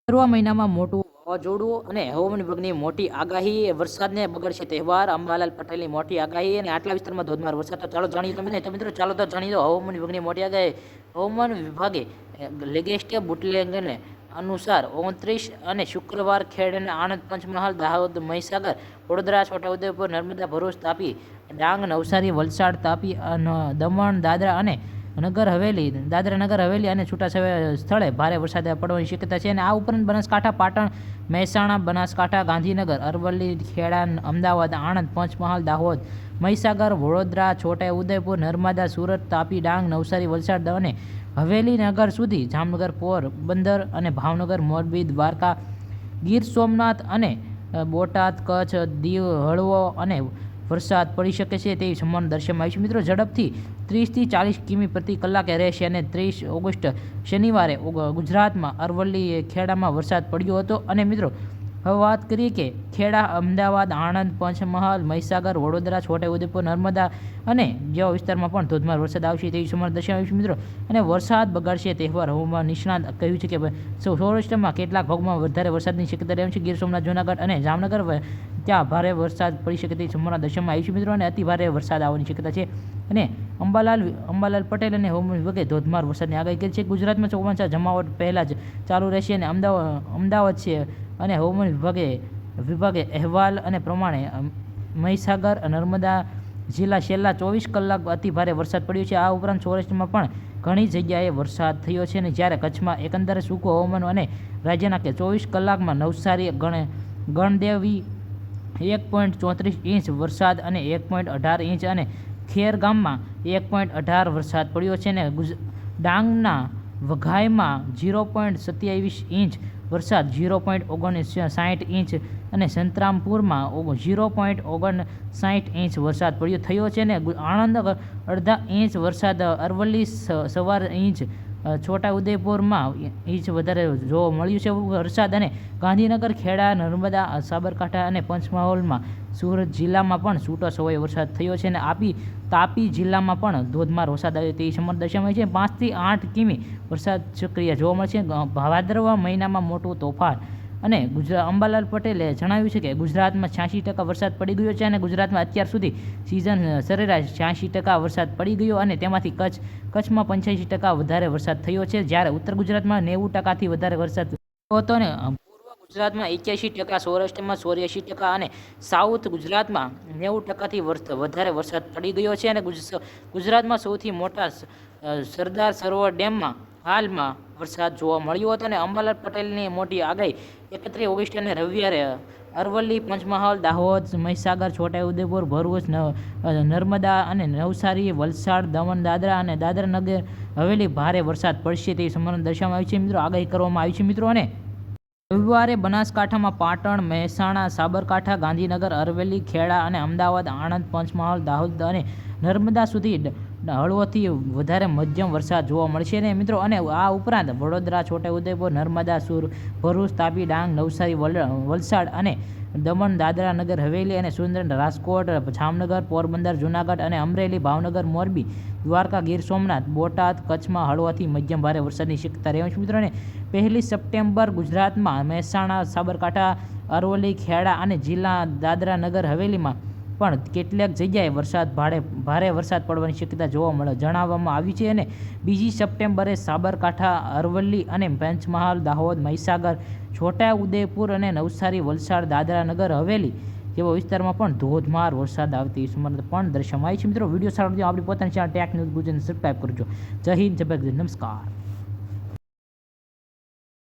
ફેબ્રુઆરી મહિનામાં મોટું વાવાઝોડું અને હવામાન વિભાગની મોટી આગાહી. વરસાદને બગડશે તહેવાર, અંબાલાલ પટેલની મોટી આગાહી અને આટલા વિસ્તારમાં ધોધમાર વરસાદ. તો ચાલો જાણીએ તમે તો મિત્રો ચાલો તો જાણી દો હવામાન વિભાગની મોટી આગાહી. હવામાન વિભાગે લેટેસ્ટ બુલેટિનને અનુસાર 29 અને શુક્રવાર ખેડ અને આણંદ, પંચમહાલ, દાહોદ, મહીસાગર, વડોદરા, છોટાઉદેપુર, નર્મદા, ભરૂચ, તાપી, ડાંગ, નવસારી, વલસાડ, તાપી, દમણ, દાદરા નગર હવેલી અને છૂટા સ્થળે ભારે વરસાદ પડવાની શક્યતા છે. અને આ ઉપરાંત બનાસકાંઠા, પાટણ, મહેસાણા, બનાસકાંઠા, ગાંધીનગર, અરવલ્લી, ખેડા, અમદાવાદ, આણંદ, પંચમહાલ, દાહોદ, મહીસાગર, વડોદરા, છોટાઉદેપુર, નર્મદા, સુરત, તાપી, ડાંગ, નવસારી, વલસાડ અને હવેલી નગર સુધી, જામનગર, પોરબંદર અને ભાવનગર, મોરબી, દ્વારકા, ગીર સોમનાથ અને બોટાદ, કચ્છ, દીવ હળવો અને વરસાદ પડી શકે છે તેવી સંભાવના દર્શાવવામાં આવી છે. મિત્રો ઝડપથી 30 થી 40 કિમી પ્રતિ કલાકે રહેશે. અને 30 ઓગસ્ટ શનિવારે ગુજરાતમાં અરવલ્લી, ખેડામાં વરસાદ પડ્યો હતો. અને મિત્રો હવે વાત કરીએ કે ખેડા, અમદાવાદ, આણંદ, પંચમહાલ, મહીસાગર, વડોદરા, છોટાઉદેપુર, નર્મદા અને જેવા વિસ્તારમાં પણ ધોધમાર વરસાદ આવશે તેવી સંભાવના દર્શાવી છે. મિત્રો અને વરસાદ બગાડશે તહેવાર, હવામાન નિષ્ણાત કહ્યું છે કે સૌરાષ્ટ્રમાં કેટલાક ભાગમાં વધારે વરસાદની શક્યતા રહેશે. ગીર સોમનાથ, જૂનાગઢ અને જામનગર ત્યાં ભારે વરસાદ પડી શકે તેવી સંભાવના દર્શાવવામાં આવી છે. મિત્રો અને અતિ ભારે વરસાદ આવવાની શક્યતા છે. અને અંબાલાલ પટેલ અને હવામાન વિભાગે ધોધમાર વરસાદની આગાહી કરી છે. ગુજરાતમાં ચોમાસા જમાવટ પહેલાં જ ચાલુ રહેશે અને અમદાવાદ છે અને હવામાન વિભાગે અહેવાલ અને પ્રમાણે મહીસાગર, નર્મદા જિલ્લા છેલ્લા 24 કલાક અતિ ભારે વરસાદ પડ્યો છે. આ ઉપરાંત સૌરાષ્ટ્રમાં પણ ઘણી જગ્યાએ વરસાદ થયો છે. અને જ્યારે કચ્છમાં એકંદરે સૂકું હવામાન અને રાજ્યના 24 કલાકમાં નવસારી, ગણદેવી 1.34 ઇંચ વરસાદ અને 1.18 ઇંચ અને ખેરગામમાં 1.18 વરસાદ પડ્યો છે. અને ડાંગના વઘાઈમાં 0.27 ઇંચ વરસાદ, 0.59 ઇંચ અને સંતરામપુરમાં 0.59 ઇંચ વરસાદ થયો છે. અને આણંદ અડધા ઇંચ વરસાદ, અરવલ્લી સવાર ઇંચ, છોટાઉદેપુરમાં ઇંચ વધારે જોવા મળ્યું છે વરસાદ. અને ગાંધીનગર, ખેડા, નર્મદા, સાબરકાંઠા અને પંચમહાલમાં, સુરત જિલ્લામાં પણ છૂટો છવાયો વરસાદ થયો છે. અને તાપી જિલ્લામાં પણ ધોધમાર વરસાદ આવ્યો તેવી સંભાવના દર્શાવાઈ છે. 5 થી 8 કિમી વરસાદ સક્રિય જોવા મળશે. ભાદરવા મહિનામાં મોટું તોફાન. અને અંબાલાલ પટેલે જણાવ્યું છે કે ગુજરાતમાં 86% વરસાદ પડી ગયો છે. અને ગુજરાતમાં અત્યાર સુધી સિઝન સરેરાશ 86% વરસાદ પડી ગયો. અને તેમાંથી કચ્છમાં 85% વધારે વરસાદ થયો છે. જ્યારે ઉત્તર ગુજરાતમાં 90%થી વધારે વરસાદ થયો હતો. અને પૂર્વ ગુજરાતમાં 81%, સૌરાષ્ટ્રમાં 84% અને સાઉથ ગુજરાતમાં 90%થી વધારે વરસાદ પડી ગયો છે. અને ગુજરાતમાં સૌથી મોટા સરદાર સરોવર ડેમમાં હાલમાં વરસાદ જોવા મળ્યો હતો. અને અંબાલાલ પટેલની મોટી આગાહી 31 ઓગસ્ટ અને રવિવારે અરવલ્લી, પંચમહાલ, દાહોદ, મહીસાગર, છોટાઉદેપુર, ભરૂચ, નર્મદા અને નવસારી, વલસાડ, દમણ, દાદરા અને દાદરા નગર હવેલી ભારે વરસાદ પડશે તેવી સંભાવના દર્શાવવામાં આવી છે. મિત્રો આગાહી કરવામાં આવી છે. મિત્રો અને રવિવારે બનાસકાંઠામાં પાટણ, મહેસાણા, સાબરકાંઠા, ગાંધીનગર, અરવલ્લી, ખેડા અને અમદાવાદ, આણંદ, પંચમહાલ, દાહોદ અને નર્મદા સુધી હળવોથી વધારે મધ્યમ વરસાદ જોવા મળશે. ને મિત્રો અને આ ઉપરાંત વડોદરા, છોટાઉદેપુર, નર્મદા, ભરૂચ, તાપી, ડાંગ, નવસારી, વલસાડ અને દમણ, દાદરા નગર હવેલી અને સુરેન્દ્રનગર, રાજકોટ, જામનગર, પોરબંદર, જૂનાગઢ અને અમરેલી, ભાવનગર, મોરબી, દ્વારકા, ગીર સોમનાથ, બોટાદ, કચ્છમાં હળવાથી મધ્યમ ભારે વરસાદની શક્યતા રહેવાની છે. મિત્રોને 1 સપ્ટેમ્બર ગુજરાતમાં મહેસાણા, સાબરકાંઠા, અરવલ્લી, ખેડા અને જિલ્લા દાદરા નગર હવેલીમાં પણ કેટલાક જગ્યાએ ભારે વરસાદ પડવાની શક્યતા જણાવવામાં આવી છે. અને 2 સપ્ટેમ્બરે સાબરકાંઠા, અરવલ્લી અને પંચમહાલ, દાહોદ, મહીસાગર, છોટાઉદેપુર અને નવસારી, વલસાડ, દાદરા નગર હવેલી જેવા વિસ્તારમાં પણ ધોધમાર વરસાદ આવતી સંભાવના પણ દર્શાવાઈ છે. મિત્રો વિડીયો સારો લાગ્યો આપણી પોતાની channel tech news Gujarati subscribe કરજો. જય હિન્દ, જય ભારત, નમસ્કાર.